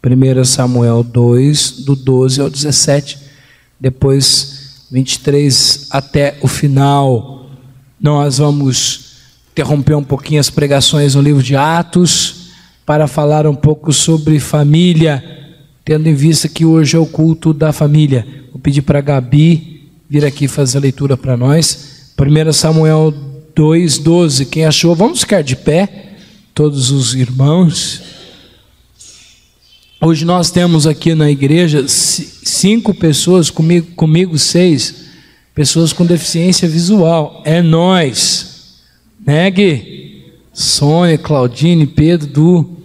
1 Samuel 2, do 12 ao 17, depois 23 até o final. Nós vamos interromper um pouquinho as pregações no livro de Atos para falar um pouco sobre família, tendo em vista que hoje é o culto da família. Vou pedir para a Gabi vir aqui fazer a leitura para nós. 1 Samuel 2, 12. Quem achou? Vamos ficar de pé, todos os irmãos. Hoje nós temos aqui na igreja 5 pessoas, comigo 6 pessoas com deficiência visual. É nós, né, Gui? Sônia, Claudine, Pedro, Du,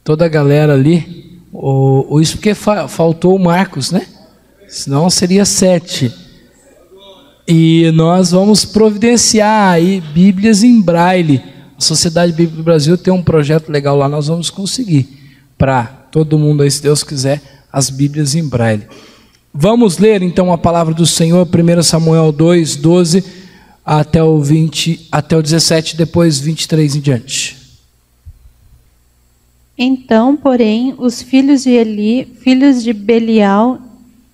toda a galera ali. Isso porque faltou o Marcos, né? Senão seria 7. E nós vamos providenciar aí Bíblias em Braille. A Sociedade Bíblica do Brasil tem um projeto legal lá, nós vamos conseguir para todo mundo aí, se Deus quiser, as Bíblias em Braille. Vamos ler então a palavra do Senhor, 1 Samuel 2, 12 até o 17, depois 23 em diante. Então, porém, os filhos de Eli, filhos de Belial,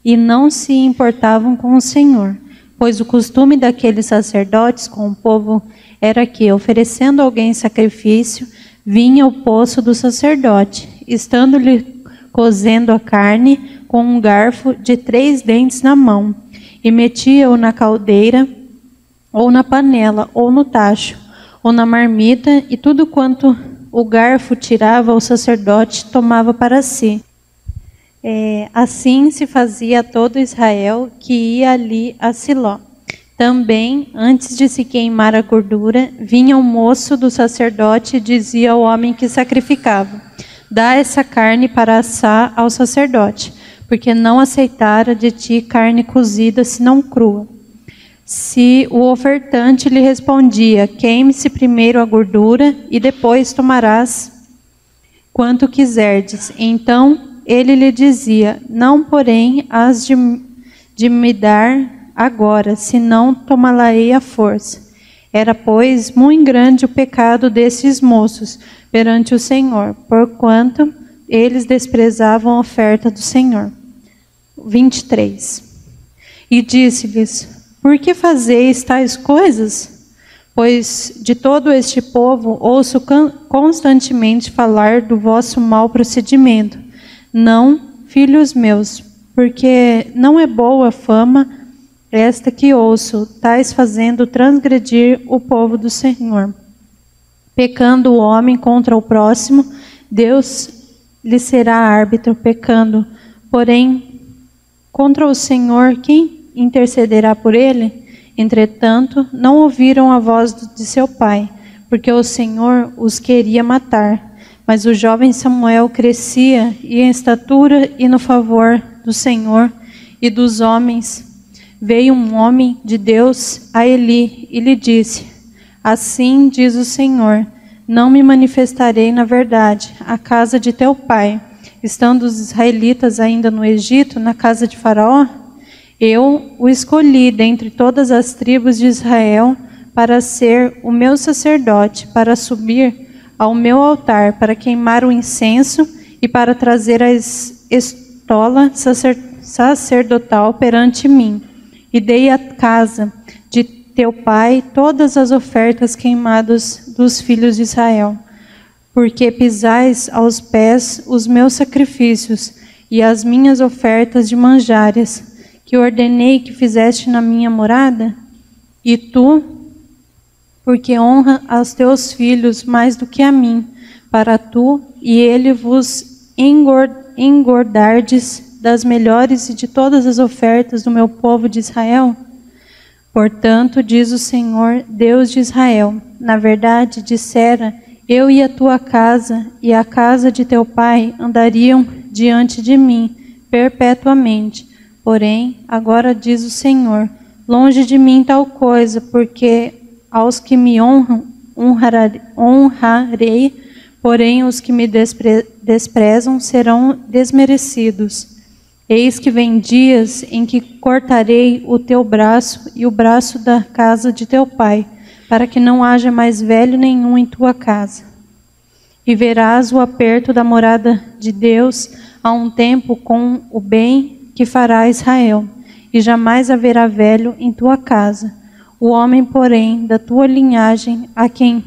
e não se importavam com o Senhor, pois o costume daqueles sacerdotes com o povo era que, oferecendo alguém sacrifício, vinha ao poço do sacerdote, estando-lhe cozendo a carne com um garfo de 3 dentes na mão, e metia-o na caldeira, ou na panela, ou no tacho, ou na marmita, e tudo quanto o garfo tirava, o sacerdote tomava para si. Assim se fazia a todo Israel que ia ali a Siló. Também, antes de se queimar a gordura, vinha o moço do sacerdote e dizia ao homem que sacrificava: dá essa carne para assar ao sacerdote, porque não aceitara de ti carne cozida, senão crua. Se o ofertante lhe respondia: queime-se primeiro a gordura, e depois tomarás quanto quiserdes. Então ele lhe dizia: não, porém, hás de me dar agora, senão tomá-la-ei à força. Era, pois, muito grande o pecado desses moços perante o Senhor, porquanto eles desprezavam a oferta do Senhor. 23. E disse-lhes: por que fazeis tais coisas? Pois de todo este povo ouço constantemente falar do vosso mau procedimento. Não, filhos meus, porque não é boa fama esta que ouço, tais fazendo transgredir o povo do Senhor. Pecando o homem contra o próximo, Deus lhe será árbitro, pecando, porém, contra o Senhor, quem intercederá por ele? Entretanto, não ouviram a voz de seu pai, porque o Senhor os queria matar. Mas o jovem Samuel crescia e em estatura e no favor do Senhor e dos homens. Veio um homem de Deus a Eli e lhe disse: assim diz o Senhor, não me manifestarei na verdade à casa de teu pai, estando os israelitas ainda no Egito, na casa de Faraó? Eu o escolhi dentre todas as tribos de Israel para ser o meu sacerdote, para subir ao meu altar, para queimar o incenso e para trazer a estola sacerdotal perante mim. E dei à casa de teu pai todas as ofertas queimadas dos filhos de Israel, porque pisais aos pés os meus sacrifícios e as minhas ofertas de manjares, que ordenei que fizeste na minha morada? E tu, porque honra aos teus filhos mais do que a mim, para tu e ele vos engordardes das melhores e de todas as ofertas do meu povo de Israel? Portanto, diz o Senhor, Deus de Israel, na verdade dissera, eu e a tua casa e a casa de teu pai andariam diante de mim perpetuamente. Porém, agora diz o Senhor, longe de mim tal coisa, porque aos que me honram, honrarei, porém os que me desprezam serão desmerecidos. Eis que vem dias em que cortarei o teu braço e o braço da casa de teu pai, para que não haja mais velho nenhum em tua casa. e verás o aperto da morada de Deus a um tempo com o bem que fará Israel, e jamais haverá velho em tua casa. O homem, porém, da tua linhagem, a quem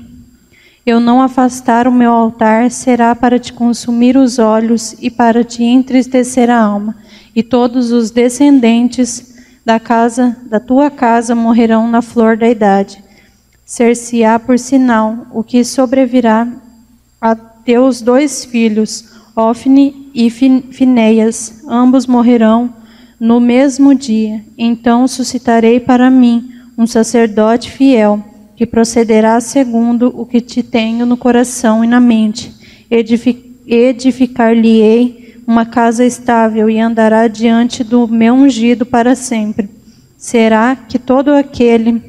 eu não afastar o meu altar, será para te consumir os olhos e para te entristecer a alma. E todos os descendentes da tua casa morrerão na flor da idade. Ser-se-á por sinal o que sobrevirá a teus 2 filhos, Ofni e Finéias, ambos morrerão no mesmo dia. Então suscitarei para mim um sacerdote fiel, que procederá segundo o que te tenho no coração e na mente. Edificar-lhe-ei uma casa estável e andará diante do meu ungido para sempre. Será que todo aquele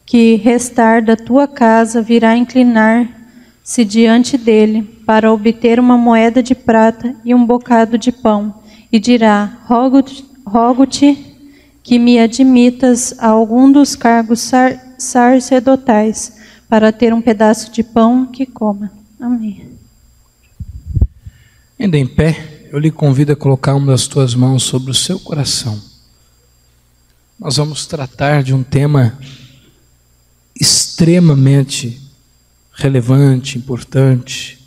que restar da tua casa virá inclinar-se diante dele para obter uma moeda de prata e um bocado de pão, e dirá: rogo-te que me admitas a algum dos cargos sacerdotais, para ter um pedaço de pão que coma. Amém. Ainda em pé, eu lhe convido a colocar uma das tuas mãos sobre o seu coração. Nós vamos tratar de um tema extremamente relevante, importante,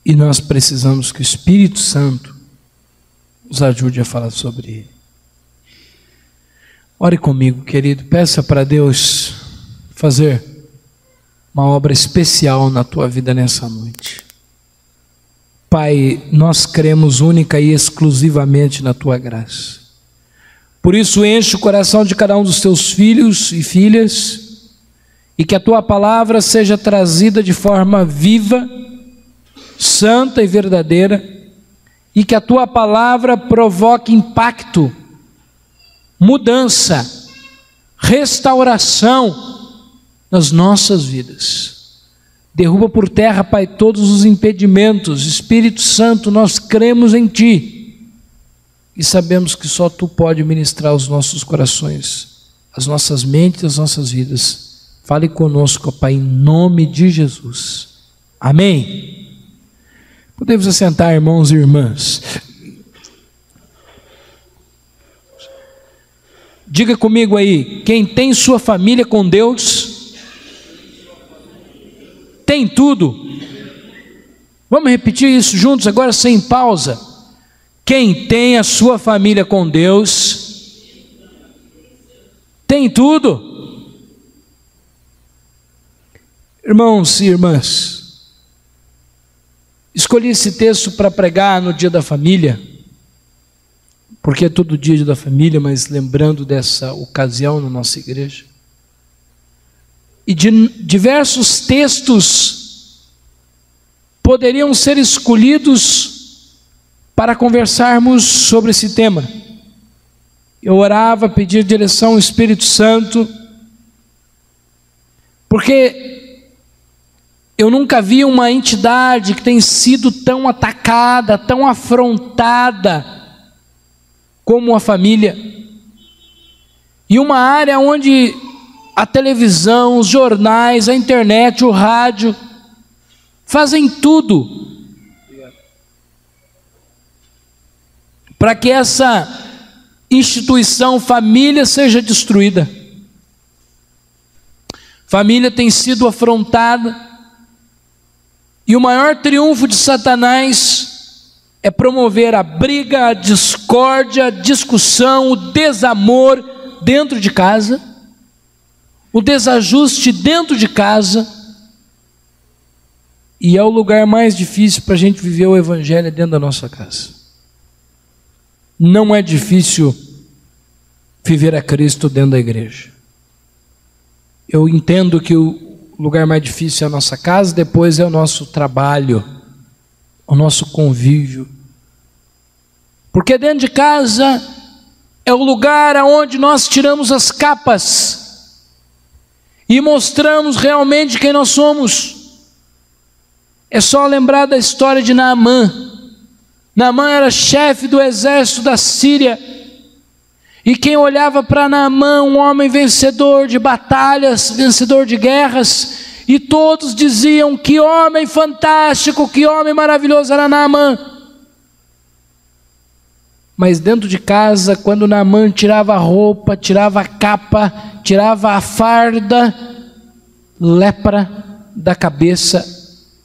e nós precisamos que o Espírito Santo nos ajude a falar sobre ele. Ore comigo, querido, peça para Deus fazer uma obra especial na tua vida nessa noite. Pai, nós cremos única e exclusivamente na tua graça. Por isso enche o coração de cada um dos teus filhos e filhas, e que a tua palavra seja trazida de forma viva, santa e verdadeira, e que a tua palavra provoque impacto, mudança, restauração nas nossas vidas. Derruba por terra, Pai, todos os impedimentos. Espírito Santo, nós cremos em Ti e sabemos que só Tu pode ministrar os nossos corações, as nossas mentes, as nossas vidas. Fale conosco, Pai, em nome de Jesus. Amém. Podemos assentar, irmãos e irmãs. Diga comigo aí, quem tem sua família com Deus, tem tudo. Vamos repetir isso juntos agora sem pausa. Quem tem a sua família com Deus, tem tudo. Irmãos e irmãs, escolhi esse texto para pregar no Dia da Família, porque é todo dia da família, mas lembrando dessa ocasião na nossa igreja. E de diversos textos poderiam ser escolhidos para conversarmos sobre esse tema. Eu orava, pedia direção ao Espírito Santo, porque eu nunca vi uma entidade que tem sido tão atacada, tão afrontada como a família, e uma área onde a televisão, os jornais, a internet, o rádio fazem tudo para que essa instituição família seja destruída. Família tem sido afrontada, e o maior triunfo de Satanás é promover a briga, a discórdia, a discussão, o desamor dentro de casa, o desajuste dentro de casa, e é o lugar mais difícil para a gente viver o Evangelho dentro da nossa casa. Não é difícil viver a Cristo dentro da igreja. Eu entendo que o lugar mais difícil é a nossa casa, depois é o nosso trabalho, o nosso convívio, porque dentro de casa é o lugar onde nós tiramos as capas e mostramos realmente quem nós somos. É só lembrar da história de Naamã. Naamã era chefe do exército da Síria, e quem olhava para Naamã, um homem vencedor de batalhas, vencedor de guerras, e todos diziam: que homem fantástico, que homem maravilhoso era Naamã. Mas dentro de casa, quando Naamã tirava a roupa, tirava a capa, tirava a farda, lepra da cabeça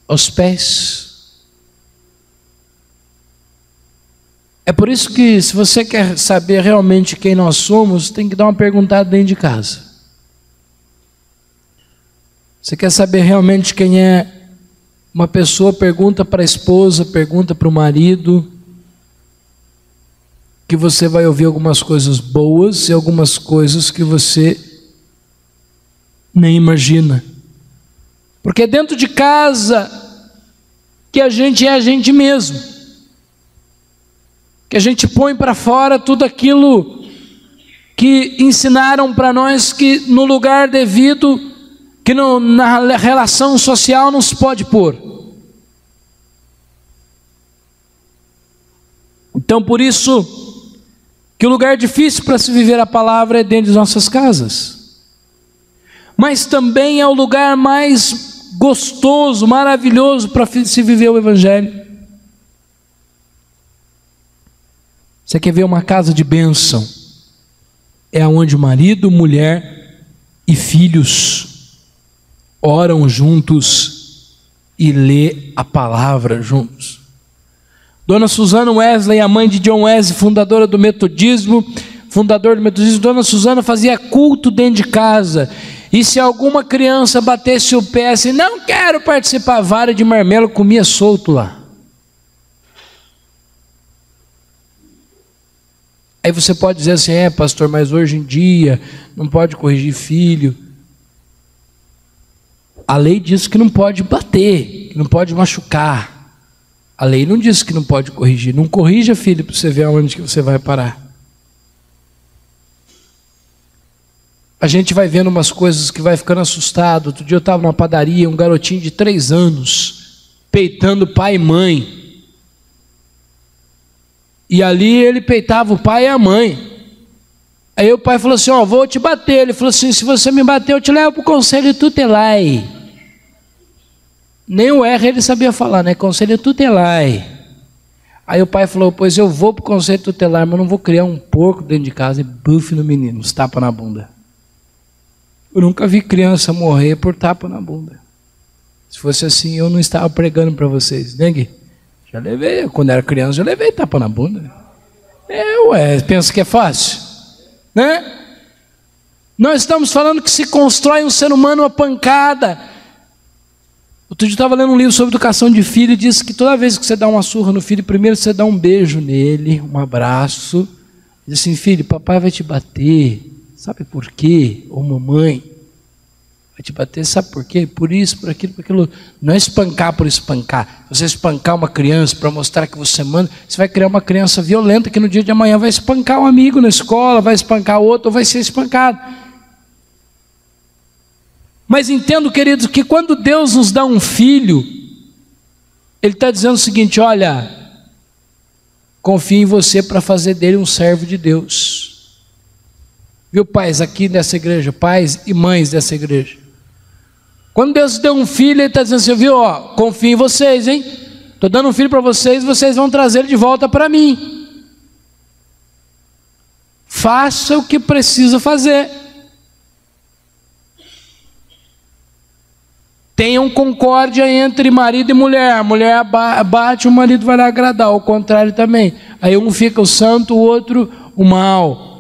aos pés. É por isso que, se você quer saber realmente quem nós somos, tem que dar uma perguntada dentro de casa. Você quer saber realmente quem é uma pessoa, pergunta para a esposa, pergunta para o marido, que você vai ouvir algumas coisas boas e algumas coisas que você nem imagina. Porque é dentro de casa que a gente é a gente mesmo. Que a gente põe para fora tudo aquilo que ensinaram para nós que no lugar devido, que na relação social não se pode pôr. Então, por isso que o lugar difícil para se viver a palavra é dentro de nossas casas. Mas também é o lugar mais gostoso, maravilhoso para se viver o Evangelho. Você quer ver uma casa de bênção? É onde o marido, mulher e filhos oram juntos e lê a palavra juntos. Dona Susana Wesley, a mãe de John Wesley, fundadora do metodismo, Dona Susana fazia culto dentro de casa. E se alguma criança batesse o pé assim, não quero participar, vara de marmelo comia solto lá. Aí você pode dizer assim, pastor, mas hoje em dia não pode corrigir filho. A lei diz que não pode bater, que não pode machucar. A lei não diz que não pode corrigir. Não corrija filho para você ver aonde que você vai parar. A gente vai vendo umas coisas que vai ficando assustado. Outro dia eu estava numa padaria, um garotinho de 3 anos, peitando pai e mãe. E ali ele peitava o pai e a mãe. Aí o pai falou assim, vou te bater. Ele falou assim, se você me bater, eu te levo para o conselho tutelar. Nem o R ele sabia falar, né? Conselho tutelar. Aí o pai falou, pois eu vou para o conselho tutelar, mas não vou criar um porco dentro de casa e bufe no menino, os tapa na bunda. Eu nunca vi criança morrer por tapa na bunda. Se fosse assim, eu não estava pregando para vocês, né, Gui? Já levei, quando era criança, já levei tapa na bunda. Pensa que é fácil, né? Nós estamos falando que se constrói um ser humano a pancada. Outro dia eu estava lendo um livro sobre educação de filho e disse que toda vez que você dá uma surra no filho, primeiro você dá um beijo nele, um abraço, diz assim, filho, papai vai te bater, sabe por quê? Ou mamãe vai te bater, sabe por quê? Por isso, por aquilo, por aquilo. Não é espancar por espancar. Você espancar uma criança para mostrar que você manda, você vai criar uma criança violenta que no dia de amanhã vai espancar um amigo na escola, vai espancar outro, ou vai ser espancado. Mas entendo, queridos, que quando Deus nos dá um filho, Ele está dizendo o seguinte, olha, confio em você para fazer dele um servo de Deus. Viu, pais aqui nessa igreja, pais e mães dessa igreja. Quando Deus deu um filho, Ele está dizendo assim, viu, confio em vocês, hein? Estou dando um filho para vocês, vocês vão trazer ele de volta para mim. Faça o que precisa fazer. Tenham concórdia entre marido e mulher. A mulher bate, o marido vai lá agradar, ao contrário também. Aí um fica o santo, o outro o mal.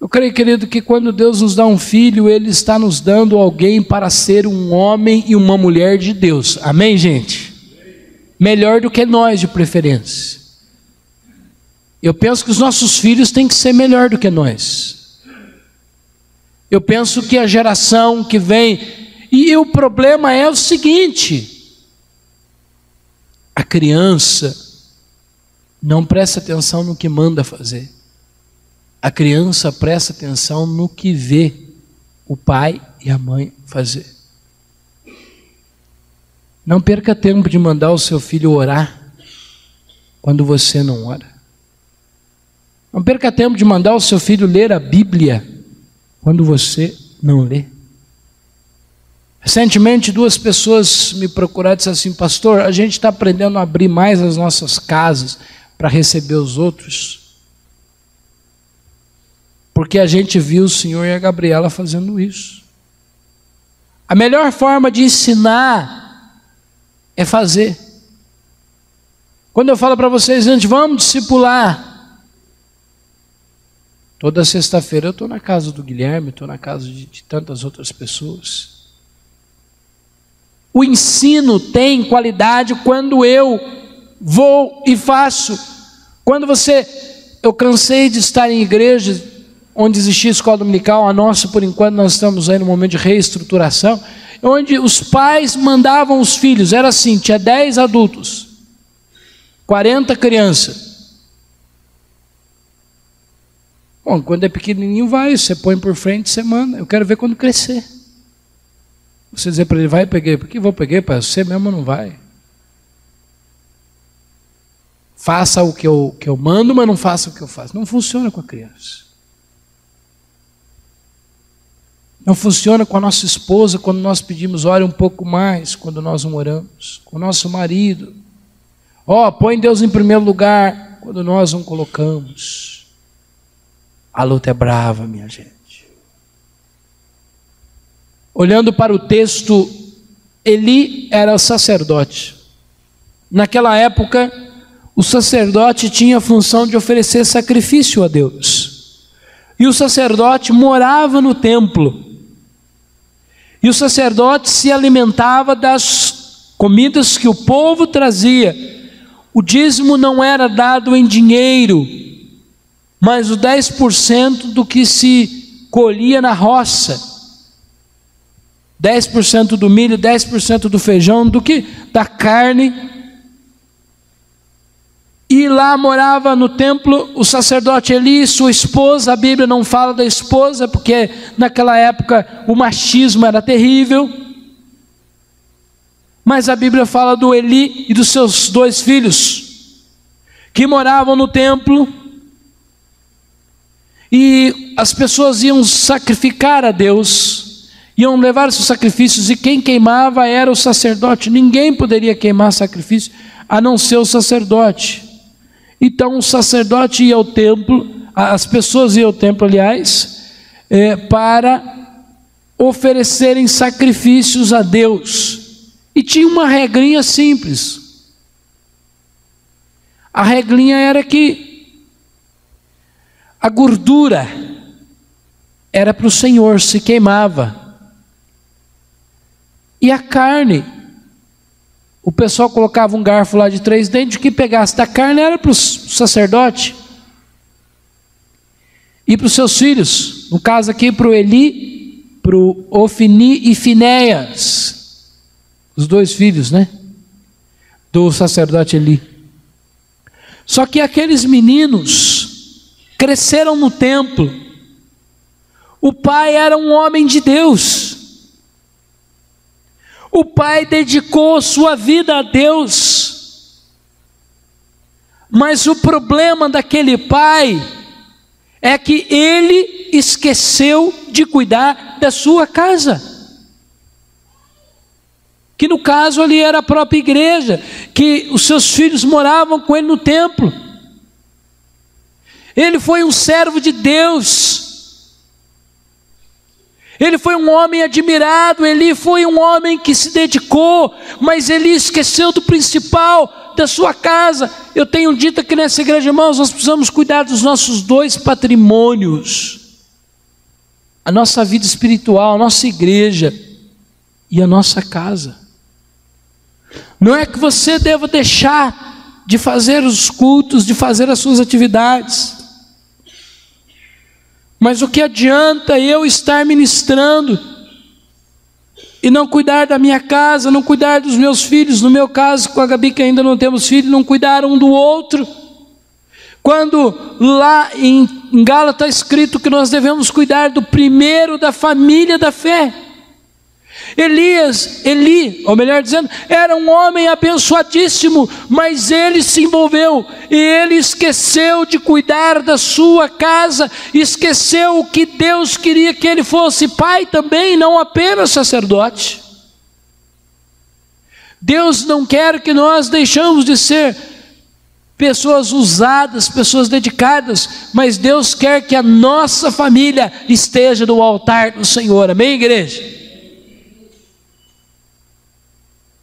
Eu creio, querido, que quando Deus nos dá um filho, Ele está nos dando alguém para ser um homem e uma mulher de Deus. Amém, gente? Melhor do que nós, de preferência. Eu penso que os nossos filhos têm que ser melhor do que nós. Eu penso que a geração que vem... E o problema é o seguinte... A criança não presta atenção no que manda fazer. A criança presta atenção no que vê o pai e a mãe fazer. Não perca tempo de mandar o seu filho orar quando você não ora. Não perca tempo de mandar o seu filho ler a Bíblia quando você não lê. Recentemente, 2 pessoas me procuraram e disseram assim: pastor, a gente está aprendendo a abrir mais as nossas casas para receber os outros, porque a gente viu o senhor e a Gabriela fazendo isso. A melhor forma de ensinar é fazer. Quando eu falo para vocês, gente, vamos discipular, toda sexta-feira eu estou na casa do Guilherme, estou na casa de tantas outras pessoas. O ensino tem qualidade quando eu vou e faço. Eu cansei de estar em igrejas onde existia escola dominical, a nossa, por enquanto, nós estamos aí no momento de reestruturação, onde os pais mandavam os filhos, era assim, tinha 10 adultos, 40 crianças. Bom, quando é pequenininho vai, você põe por frente, você manda, eu quero ver quando crescer. Você dizer para ele, vai peguei, por que vou peguei, pai? Você mesmo não vai. Faça o que eu mando, mas não faça o que eu faço. Não funciona com a criança. Não funciona com a nossa esposa quando nós pedimos, ore um pouco mais, quando nós não oramos. Com o nosso marido. Põe Deus em primeiro lugar, quando nós não colocamos. A luta é brava, minha gente. Olhando para o texto, Eli era sacerdote. Naquela época, o sacerdote tinha a função de oferecer sacrifício a Deus. E o sacerdote morava no templo. E o sacerdote se alimentava das comidas que o povo trazia. O dízimo não era dado em dinheiro, mas o 10% do que se colhia na roça. 10% do milho, 10% do feijão, da carne. E lá morava no templo o sacerdote Eli e sua esposa. A Bíblia não fala da esposa, porque naquela época o machismo era terrível. Mas a Bíblia fala do Eli e dos seus 2 filhos, que moravam no templo. E as pessoas iam sacrificar a Deus, iam levar seus sacrifícios, e quem queimava era o sacerdote. Ninguém poderia queimar sacrifício a não ser o sacerdote. Então o sacerdote ia ao templo, as pessoas iam ao templo, aliás, para oferecerem sacrifícios a Deus. E tinha uma regrinha simples. A regrinha era que a gordura era para o Senhor, se queimava. E a carne, o pessoal colocava um garfo lá de 3 dentes, o que pegasse da carne era para o sacerdote e para os seus filhos. No caso aqui, para o Eli, para o Ofni e Finéias, os 2 filhos, do sacerdote Eli. Só que aqueles meninos cresceram no templo. O pai era um homem de Deus. O pai dedicou sua vida a Deus. Mas o problema daquele pai é que ele esqueceu de cuidar da sua casa. Que no caso ali era a própria igreja, que os seus filhos moravam com ele no templo. Ele foi um servo de Deus. Ele foi um homem admirado, ele foi um homem que se dedicou, mas ele esqueceu do principal, da sua casa. Eu tenho dito aqui nessa igreja, irmãos, nós precisamos cuidar dos nossos 2 patrimônios. A nossa vida espiritual, a nossa igreja e a nossa casa. Não é que você deva deixar de fazer os cultos, de fazer as suas atividades. Mas o que adianta eu estar ministrando e não cuidar da minha casa, não cuidar dos meus filhos? No meu caso, com a Gabi, que ainda não temos filhos, não cuidar um do outro. Quando lá em Gálatas está escrito que nós devemos cuidar do primeiro da família da fé. Eli, ou melhor dizendo, era um homem abençoadíssimo, mas ele se envolveu e ele esqueceu de cuidar da sua casa, esqueceu que Deus queria que ele fosse pai também, não apenas sacerdote. Deus não quer que nós deixemos de ser pessoas usadas, pessoas dedicadas, mas Deus quer que a nossa família esteja no altar do Senhor, amém, igreja?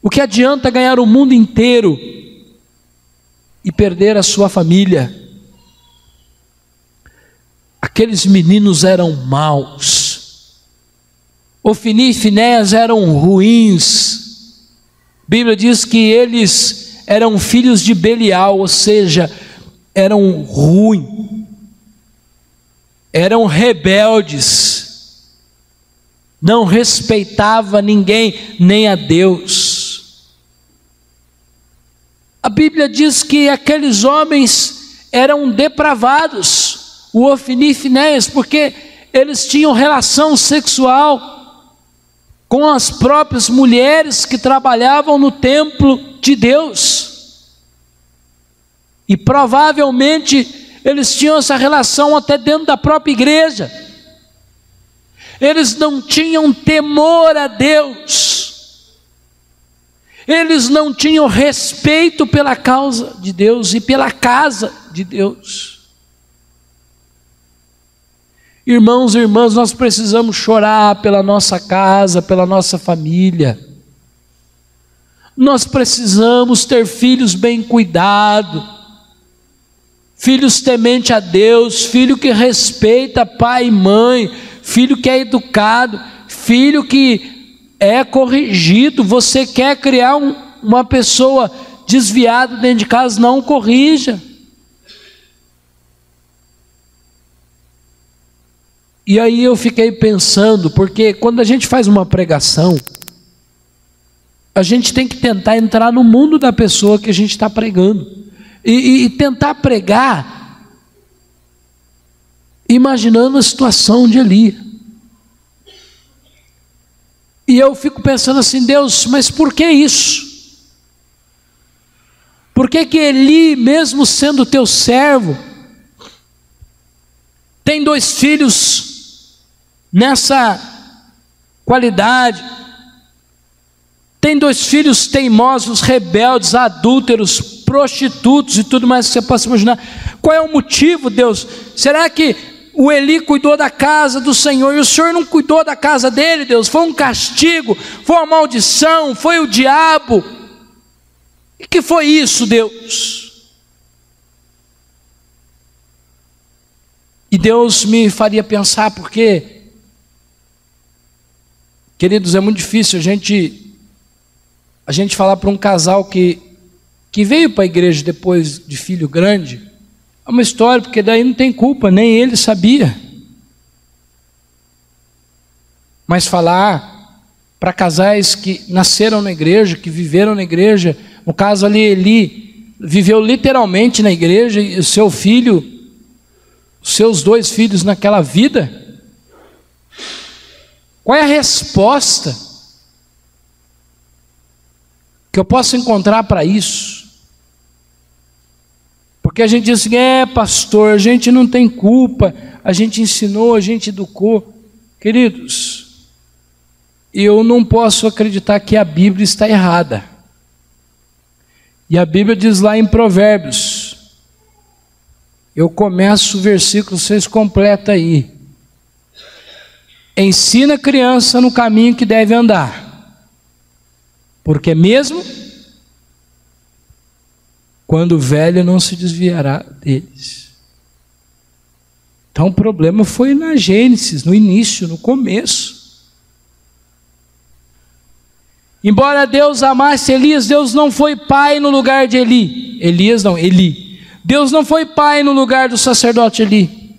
O que adianta ganhar o mundo inteiro e perder a sua família? Aqueles meninos eram maus, Ofni e Finéias eram ruins. A Bíblia diz que eles eram filhos de Belial, ou seja, eram ruins, eram rebeldes, não respeitava ninguém, nem a Deus. A Bíblia diz que aqueles homens eram depravados, o Ofni e Finéias, porque eles tinham relação sexual com as próprias mulheres que trabalhavam no templo de Deus. E provavelmente eles tinham essa relação até dentro da própria igreja. Eles não tinham temor a Deus. Eles não tinham respeito pela causa de Deus e pela casa de Deus. Irmãos e irmãs, nós precisamos chorar pela nossa casa, pela nossa família. Nós precisamos ter filhos bem cuidados, filhos temente a Deus, filho que respeita pai e mãe, filho que é educado, filho que é corrigido. Você quer criar uma pessoa desviada dentro de casa, não corrija. E aí eu fiquei pensando, porque quando a gente faz uma pregação, a gente tem que tentar entrar no mundo da pessoa que a gente está pregando, e tentar pregar imaginando a situação de Eli. E eu fico pensando assim, Deus, mas por que isso? Por que Eli, mesmo sendo teu servo, tem 2 filhos nessa qualidade, tem 2 filhos teimosos, rebeldes, adúlteros, prostitutos e tudo mais que você possa imaginar? Qual é o motivo, Deus? Será que o Eli cuidou da casa do Senhor e o Senhor não cuidou da casa dele, Deus? Foi um castigo, foi uma maldição, foi o diabo? E que foi isso, Deus? E Deus me faria pensar, porque, queridos, é muito difícil a gente falar para um casal que veio para a igreja depois de filho grande. É uma história, porque daí não tem culpa, nem ele sabia. Mas falar para casais que nasceram na igreja, que viveram na igreja, no caso ali, Eli viveu literalmente na igreja, e o seu filho, os seus 2 filhos naquela vida. Qual é a resposta que eu posso encontrar para isso? Porque a gente diz assim, pastor, a gente não tem culpa, a gente ensinou, a gente educou. Queridos, eu não posso acreditar que a Bíblia está errada. E a Bíblia diz lá em Provérbios, eu começo o versículo, vocês completam aí. Ensina a criança no caminho que deve andar, porque mesmo quando velho não se desviará deles. Então o problema foi na Gênesis, no início, no começo. Embora Deus amasse Elias, Deus não foi pai no lugar de Eli. Eli. Deus não foi pai no lugar do sacerdote Eli.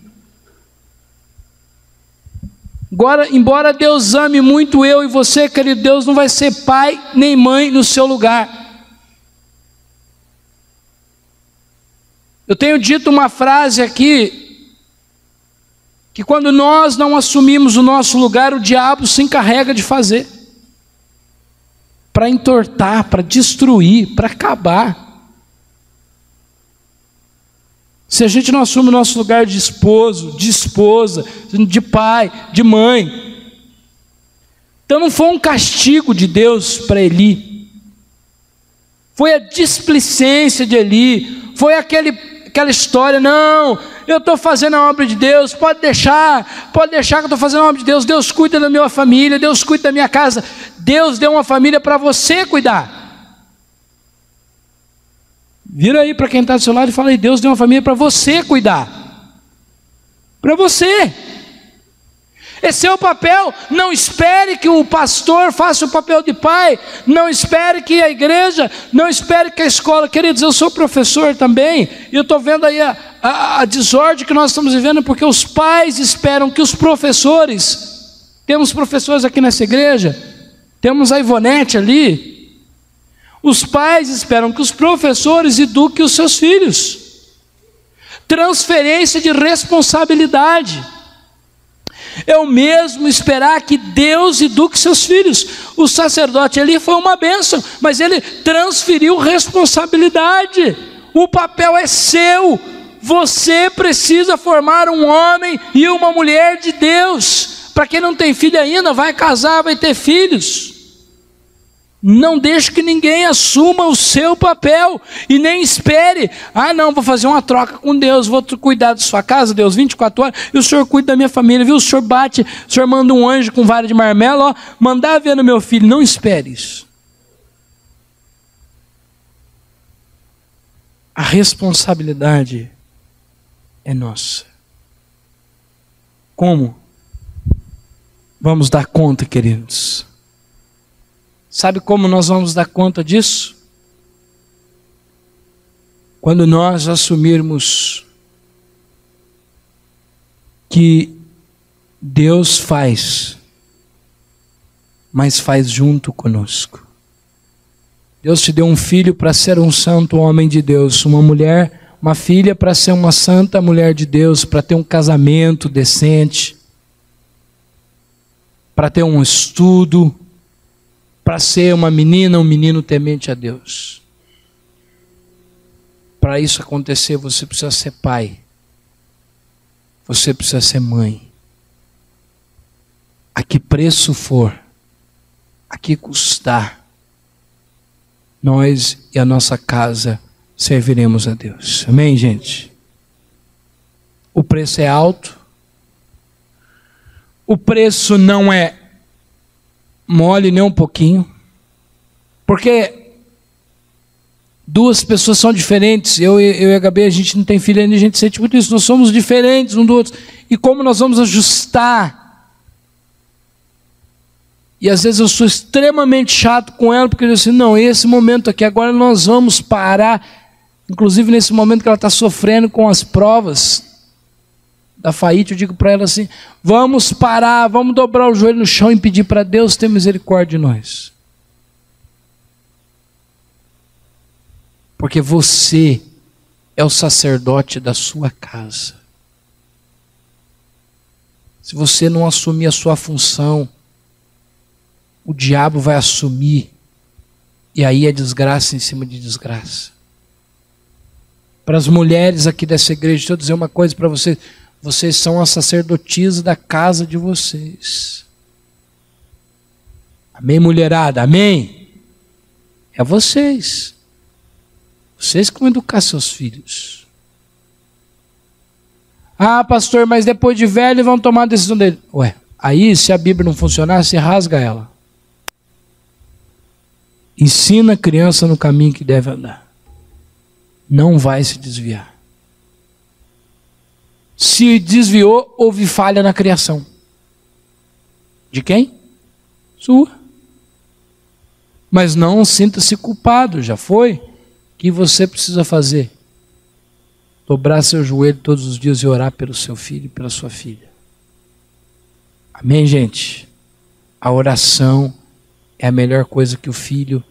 Agora, embora Deus ame muito eu e você, querido, Deus não vai ser pai nem mãe no seu lugar. Eu tenho dito uma frase aqui, que quando nós não assumimos o nosso lugar, o diabo se encarrega de fazer. para entortar, para destruir, para acabar. Se a gente não assume o nosso lugar de esposo, de esposa, de pai, de mãe, então não foi um castigo de Deus para Eli, foi a displicência de Eli, foi aquela história, não, eu estou fazendo a obra de Deus, pode deixar que eu estou fazendo a obra de Deus, Deus cuida da minha família, Deus cuida da minha casa, Deus deu uma família para você cuidar. Vira aí para quem está do seu lado e fala aí, Deus deu uma família para você cuidar, para você. Esse é o papel. Não espere que o pastor faça o papel de pai, não espere que a igreja, não espere que a escola. Queridos, eu sou professor também, e eu estou vendo aí a desordem que nós estamos vivendo, porque os pais esperam que os professores, temos professores aqui nessa igreja, temos a Ivonete ali, os pais esperam que os professores eduquem os seus filhos. Transferência de responsabilidade. É o mesmo esperar que Deus eduque seus filhos. O sacerdote ali foi uma bênção, mas ele transferiu responsabilidade. O papel é seu. Você precisa formar um homem e uma mulher de Deus. Para quem não tem filho ainda, vai casar, vai ter filhos. Não deixe que ninguém assuma o seu papel e nem espere, não, vou fazer uma troca com Deus, vou cuidar da sua casa, Deus, 24 horas, e o Senhor cuida da minha família, viu? O Senhor bate, o Senhor manda um anjo com vara de marmelo, ó, mandar ver no meu filho. Não espere isso. A responsabilidade é nossa. Como vamos dar conta, queridos? Sabe como nós vamos dar conta disso? Quando nós assumirmos que Deus faz, mas faz junto conosco. Deus te deu um filho para ser um santo homem de Deus, uma mulher, uma filha para ser uma santa mulher de Deus, para ter um casamento decente, para ter um estudo, para ser uma menina, um menino temente a Deus. Para isso acontecer, você precisa ser pai. Você precisa ser mãe. A que preço for, a que custar, nós e a nossa casa serviremos a Deus. Amém, gente? O preço é alto. O preço não é mole nem um pouquinho, porque duas pessoas são diferentes. Eu e a Gabi, a gente não tem filho ainda, a gente sente muito isso. Nós somos diferentes um do outro. E como nós vamos ajustar? E às vezes eu sou extremamente chato com ela, porque eu digo assim, não, esse momento aqui, agora nós vamos parar. Inclusive nesse momento que ela está sofrendo com as provas da FAIT, eu digo para ela assim, vamos parar, vamos dobrar o joelho no chão e pedir para Deus ter misericórdia de nós. Porque você é o sacerdote da sua casa. Se você não assumir a sua função, o diabo vai assumir, e aí é desgraça em cima de desgraça. Para as mulheres aqui dessa igreja, deixa eu dizer uma coisa para vocês. Vocês são as sacerdotisas da casa de vocês. Amém, mulherada? Amém? É vocês. Vocês que vão educar seus filhos. Pastor, mas depois de velho vão tomar a decisão dele. Ué, aí se a Bíblia não funcionar, você rasga ela. Ensina a criança no caminho que deve andar. Não vai se desviar. Se desviou, houve falha na criação. De quem? Sua. Mas não sinta-se culpado, já foi. O que você precisa fazer? Dobrar seu joelho todos os dias e orar pelo seu filho e pela sua filha. Amém, gente? A oração é a melhor coisa que o filho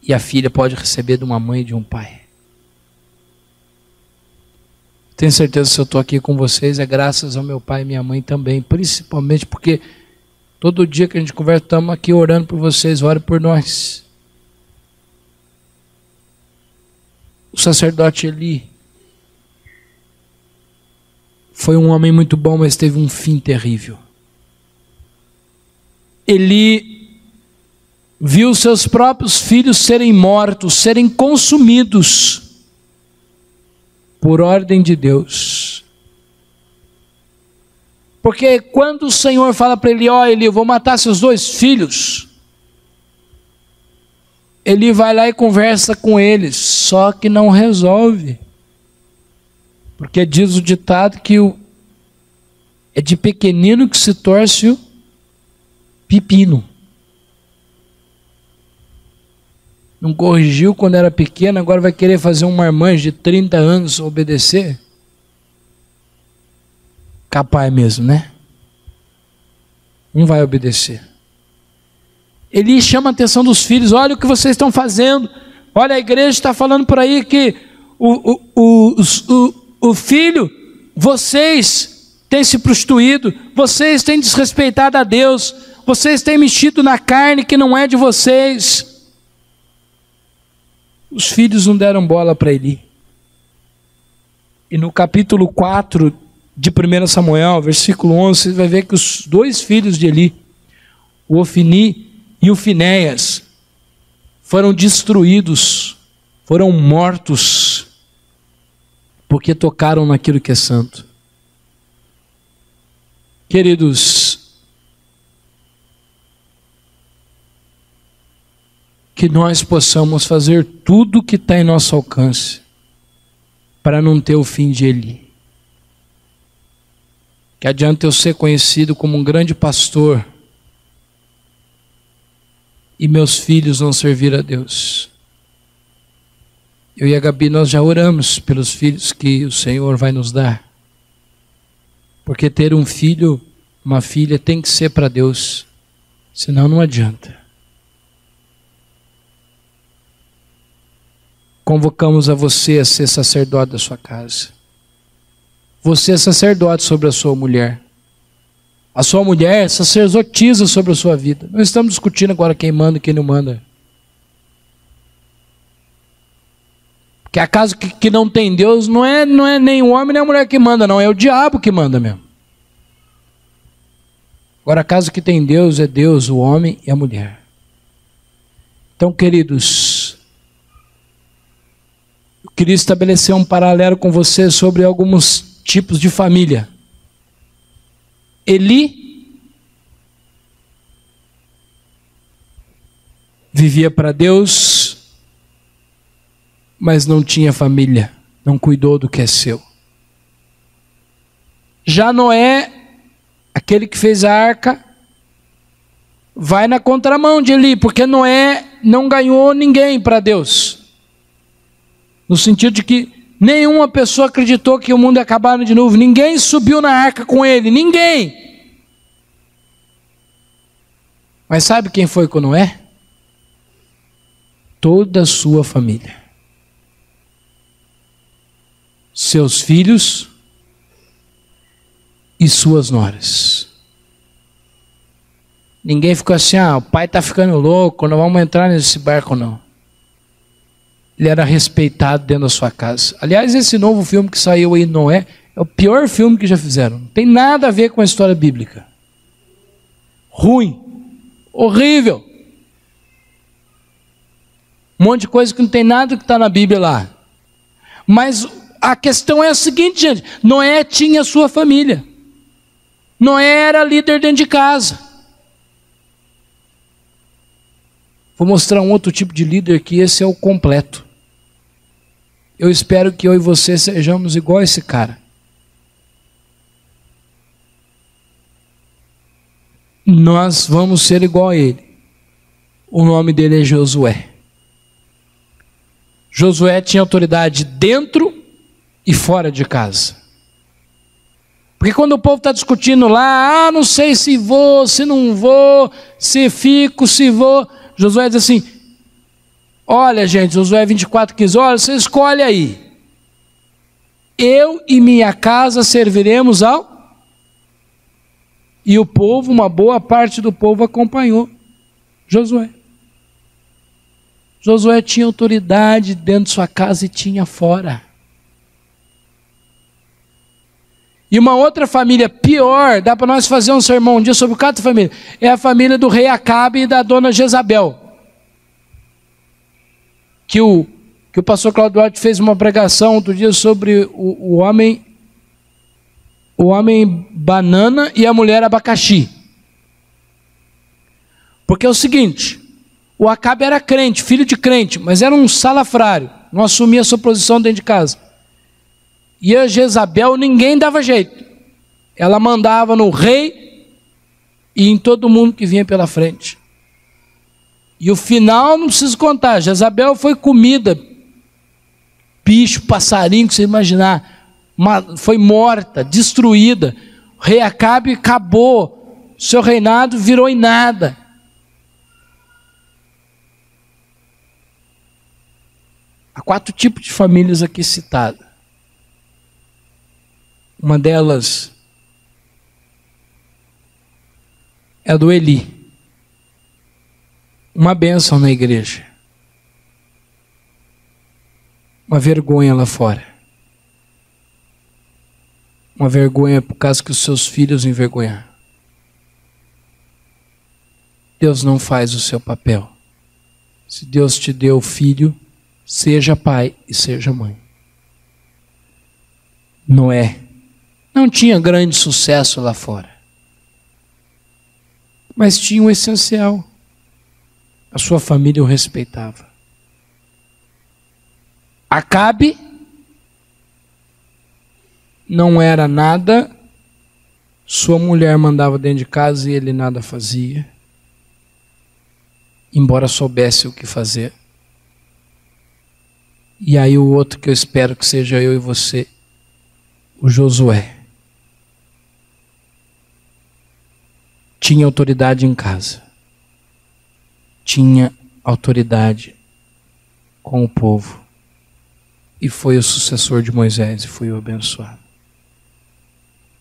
e a filha pode receber de uma mãe e de um pai. Tenho certeza que se eu estou aqui com vocês é graças ao meu pai e minha mãe também, principalmente porque Todo dia que a gente conversa, estamos aqui orando por vocês, ore por nós. O sacerdote Eli foi um homem muito bom, mas teve um fim terrível. Eli viu seus próprios filhos serem mortos, serem consumidos por ordem de Deus. Porque quando o Senhor fala para ele, ó Eli, eu vou matar seus 2 filhos, ele vai lá e conversa com eles, só que não resolve. Porque diz o ditado que é de pequenino que se torce o pepino. Não corrigiu quando era pequeno, agora vai querer fazer um marmanjo de 30 anos obedecer? Capaz mesmo, né? Não vai obedecer. Ele chama a atenção dos filhos, olha o que vocês estão fazendo, olha a igreja está falando por aí que o filho, vocês têm se prostituído, vocês têm desrespeitado a Deus, vocês têm mexido na carne que não é de vocês. Os filhos não deram bola para Eli. E no capítulo 4 de 1 Samuel, versículo 11, você vai ver que os 2 filhos de Eli, o Ofni e o Finéias, foram destruídos, foram mortos, porque tocaram naquilo que é santo. Queridos, que nós possamos fazer tudo que está em nosso alcance para não ter o fim de Eli. Que adianta eu ser conhecido como um grande pastor e meus filhos não servir a Deus. Eu e a Gabi, nós já oramos pelos filhos que o Senhor vai nos dar. Porque ter um filho, uma filha, tem que ser para Deus, senão não adianta. Convocamos a você a ser sacerdote da sua casa. Você é sacerdote sobre a sua mulher. A sua mulher sacerdotisa sobre a sua vida. Não estamos discutindo agora quem manda e quem não manda. Porque a casa que não tem Deus não é nem o homem nem a mulher que manda, não. É o diabo que manda mesmo. Agora a casa que tem Deus é Deus, o homem e a mulher. Então, queridos, eu queria estabelecer um paralelo com você sobre alguns tipos de família. Eli vivia para Deus, mas não tinha família, não cuidou do que é seu. Já Noé, aquele que fez a arca, vai na contramão de Eli, porque Noé não ganhou ninguém para Deus. No sentido de que nenhuma pessoa acreditou que o mundo ia acabar de novo. Ninguém subiu na arca com ele. Ninguém. Mas sabe quem foi com Noé? Toda a sua família. Seus filhos e suas noras. Ninguém ficou assim, o pai está ficando louco, não vamos entrar nesse barco não. Ele era respeitado dentro da sua casa. Aliás, esse novo filme que saiu aí, Noé, é o pior filme que já fizeram. Não tem nada a ver com a história bíblica. Ruim. Horrível. Um monte de coisa que não tem nada que está na Bíblia lá. Mas a questão é a seguinte, gente. Noé tinha sua família. Noé era líder dentro de casa. Vou mostrar um outro tipo de líder que esse é o completo. Eu espero que eu e você sejamos igual a esse cara. Nós vamos ser igual a ele. O nome dele é Josué. Josué tinha autoridade dentro e fora de casa. Porque quando o povo está discutindo lá, não sei se vou, se não vou, se fico, se vou. Josué diz assim, olha gente, Josué 24:15, olha, você escolhe aí. Eu e minha casa serviremos ao... E o povo, uma boa parte do povo acompanhou Josué. Josué tinha autoridade dentro de sua casa e tinha fora. E uma outra família pior, dá para nós fazer um sermão um dia sobre cada família, é a família do rei Acabe e da dona Jezabel. Que o pastor Cláudio Duarte fez uma pregação outro dia sobre o homem banana e a mulher abacaxi. Porque é o seguinte, o Acabe era crente, filho de crente, mas era um salafrário, não assumia a sua posição dentro de casa. E a Jezabel ninguém dava jeito. Ela mandava no rei e em todo mundo que vinha pela frente. E o final não preciso contar, Jezabel foi comida, bicho, passarinho, que você imaginar, foi morta, destruída. O rei Acabe acabou, seu reinado virou em nada. Há 4 tipos de famílias aqui citadas. Uma delas é a do Eli. Uma bênção na igreja. Uma vergonha lá fora. Uma vergonha por causa que os seus filhos envergonharam. Deus não faz o seu papel. Se Deus te deu filho, seja pai e seja mãe. Noé não tinha grande sucesso lá fora, mas tinha um essencial. A sua família o respeitava. Acabe não era nada, sua mulher mandava dentro de casa e ele nada fazia, embora soubesse o que fazer. E aí o outro que eu espero que seja eu e você, o Josué. Tinha autoridade em casa. Tinha autoridade com o povo. E foi o sucessor de Moisés e foi o abençoado.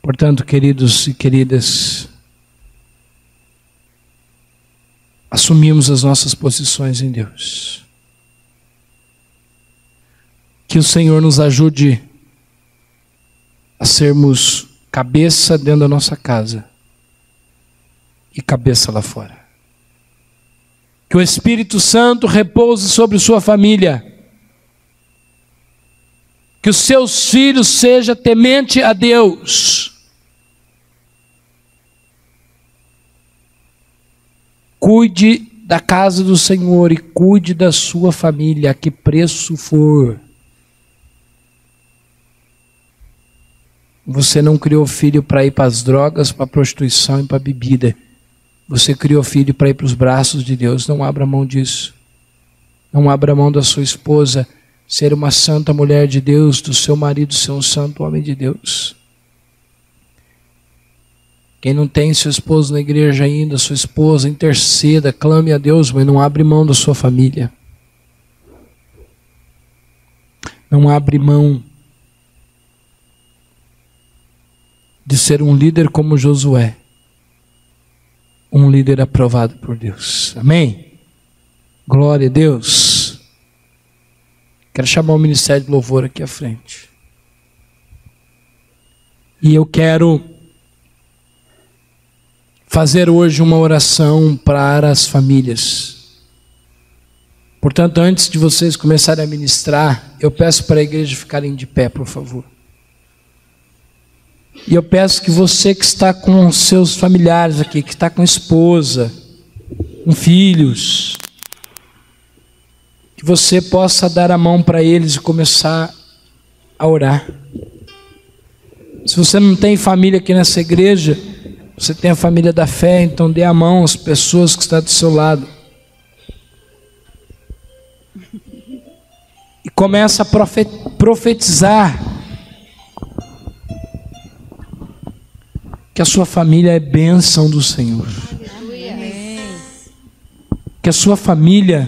Portanto, queridos e queridas, assumimos as nossas posições em Deus. Que o Senhor nos ajude a sermos cabeça dentro da nossa casa e cabeça lá fora. Que o Espírito Santo repouse sobre sua família. Que os seus filhos sejam temente a Deus. Cuide da casa do Senhor e cuide da sua família, a que preço for. Você não criou filho para ir para as drogas, para a prostituição e para a bebida. Você criou filho para ir para os braços de Deus. Não abra mão disso. Não abra mão da sua esposa ser uma santa mulher de Deus, do seu marido ser um santo homem de Deus. Quem não tem seu esposo na igreja ainda, sua esposa, interceda, clame a Deus, mas não abre mão da sua família. Não abre mão de ser um líder como Josué. Um líder aprovado por Deus. Amém? Glória a Deus. Quero chamar o Ministério de Louvor aqui à frente. E eu quero fazer hoje uma oração para as famílias. Portanto, antes de vocês começarem a ministrar, eu peço para a igreja ficarem de pé, por favor. E eu peço que você que está com seus familiares aqui, que está com esposa, com filhos, que você possa dar a mão para eles e começar a orar. Se você não tem família aqui nessa igreja, você tem a família da fé, então dê a mão às pessoas que estão do seu lado. E começa a profetizar que a sua família é bênção do Senhor. Que a sua família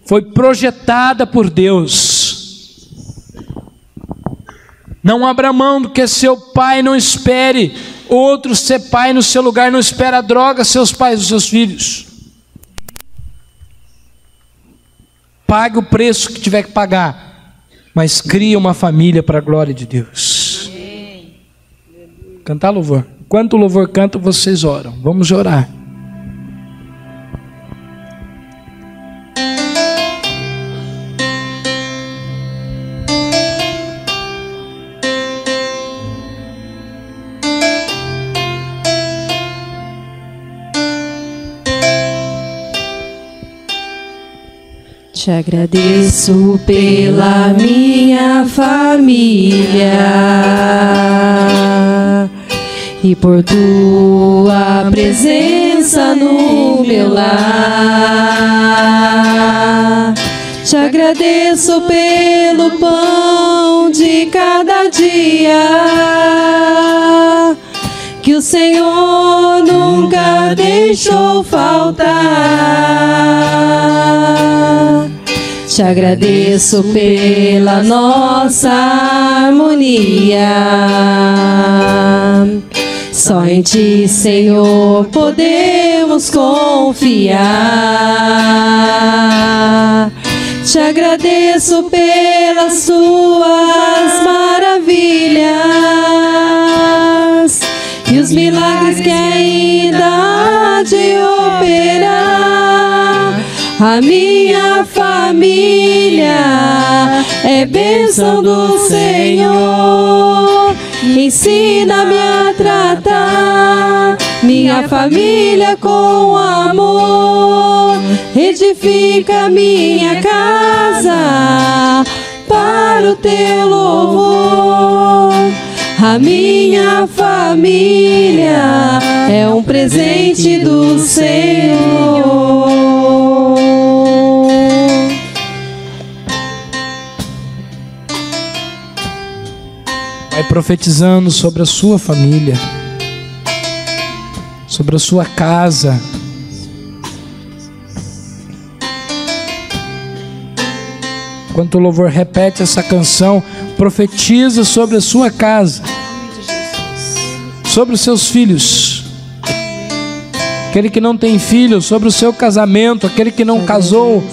foi projetada por Deus. Não abra mão do que seu pai, não espere Outro, ser pai no seu lugar, não espera a droga, seus pais, os seus filhos. Pague o preço que tiver que pagar, mas cria uma família para a glória de Deus. Cantar louvor. Enquanto o louvor canta, vocês oram. Vamos orar. Te agradeço pela minha família e por tua presença no meu lar. Te agradeço pelo pão de cada dia que o Senhor nunca deixou faltar. Te agradeço pela nossa harmonia. Só em Ti, Senhor, podemos confiar. Te agradeço pelas Tuas maravilhas e os milagres que ainda há de operar. A minha família é bênção do Senhor. Ensina-me a tratar minha família com amor. Edifica minha casa para o Teu louvor. A minha família é um presente do Senhor. Vai profetizando sobre a sua família, sobre a sua casa. Enquanto o louvor repete essa canção, profetiza sobre a sua casa, sobre os seus filhos. Aquele que não tem filho, sobre o seu casamento. Aquele que não casou,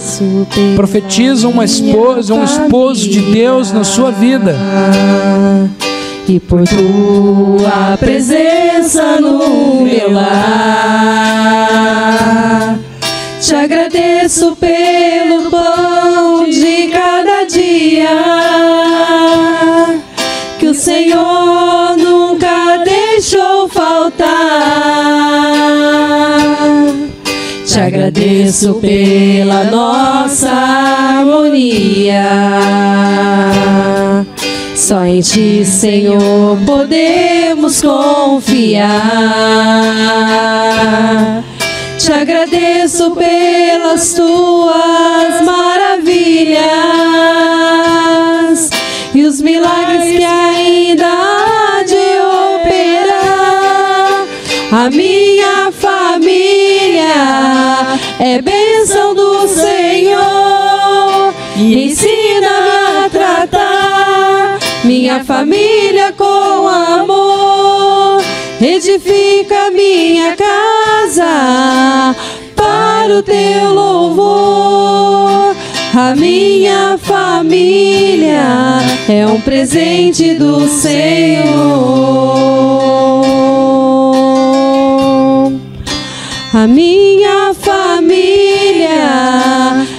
profetiza uma esposa, um esposo de Deus na sua vida. E por Tua presença no meu lar, Te agradeço pelo pão de cada dia que o Senhor nunca deixou faltar. Te agradeço pela nossa harmonia. Só em Ti, Senhor, podemos confiar. Te agradeço pelas Tuas maravilhas e os milagres que ainda há de operar. A minha família é bênção do Senhor. Ensina-me a tratar minha família com amor. Edifica minha casa para o Teu louvor. A minha família é um presente do Senhor. A minha família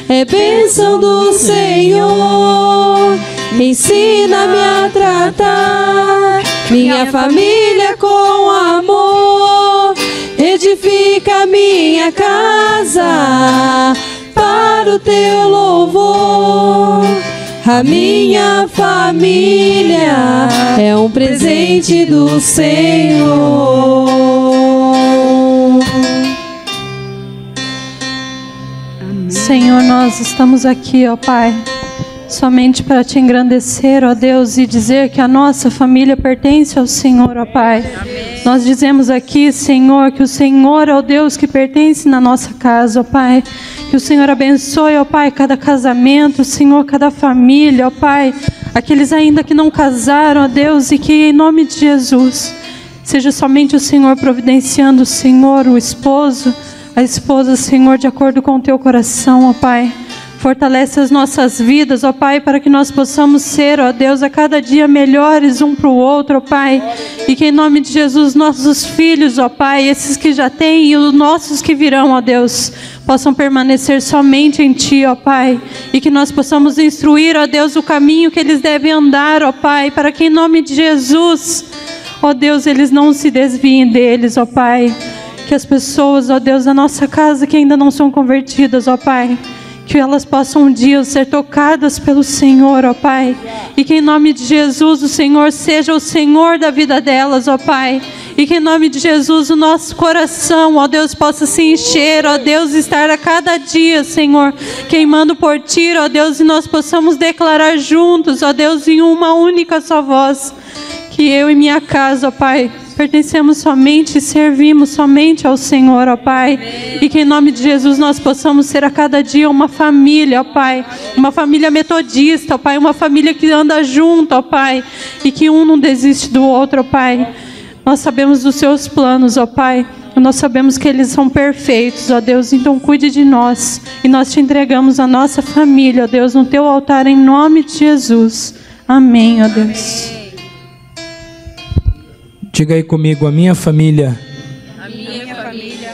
é bênção do Senhor. Ensina-me a tratar minha família com amor. Edifica minha casa para o Teu louvor. A minha família é um presente do Senhor. Senhor, nós estamos aqui, ó Pai, somente para Te engrandecer, ó Deus, e dizer que a nossa família pertence ao Senhor, ó Pai. Nós dizemos aqui, Senhor, que o Senhor é o Deus que pertence na nossa casa, ó Pai. Que o Senhor abençoe, ó Pai, cada casamento, Senhor, cada família, ó Pai. Aqueles ainda que não casaram, ó Deus, e que em nome de Jesus Seja somente o Senhor providenciando, Senhor, o esposo, a esposa, Senhor, de acordo com o teu coração, ó Pai. Fortalece as nossas vidas, ó Pai, para que nós possamos ser, ó Deus, a cada dia melhores um para o outro, ó Pai. E que em nome de Jesus, nossos filhos, ó Pai, esses que já têm e os nossos que virão, ó Deus, possam permanecer somente em Ti, ó Pai. E que nós possamos instruir, ó Deus, o caminho que eles devem andar, ó Pai, para que em nome de Jesus, ó Deus, eles não se desviem deles, ó Pai. Que as pessoas, ó Deus, da nossa casa que ainda não são convertidas, ó Pai, que elas possam um dia ser tocadas pelo Senhor, ó Pai. E que em nome de Jesus o Senhor seja o Senhor da vida delas, ó Pai. E que em nome de Jesus o nosso coração, ó Deus, possa se encher, ó Deus, estar a cada dia, Senhor, queimando por Ti, ó Deus, e nós possamos declarar juntos, ó Deus, em uma única só voz, que eu e minha casa, ó Pai, pertencemos somente e servimos somente ao Senhor, ó Pai. E que em nome de Jesus nós possamos ser a cada dia uma família, ó Pai. Uma família metodista, ó Pai. Uma família que anda junto, ó Pai. E que um não desiste do outro, ó Pai. Nós sabemos dos Seus planos, ó Pai. Nós sabemos que eles são perfeitos, ó Deus. Então cuide de nós. E nós Te entregamos a nossa família, ó Deus, no Teu altar, em nome de Jesus. Amém, ó Deus. Diga aí comigo, a minha família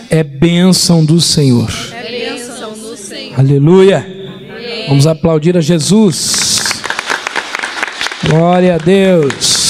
é bênção do Senhor. Aleluia. Amém. Vamos aplaudir a Jesus. Glória a Deus.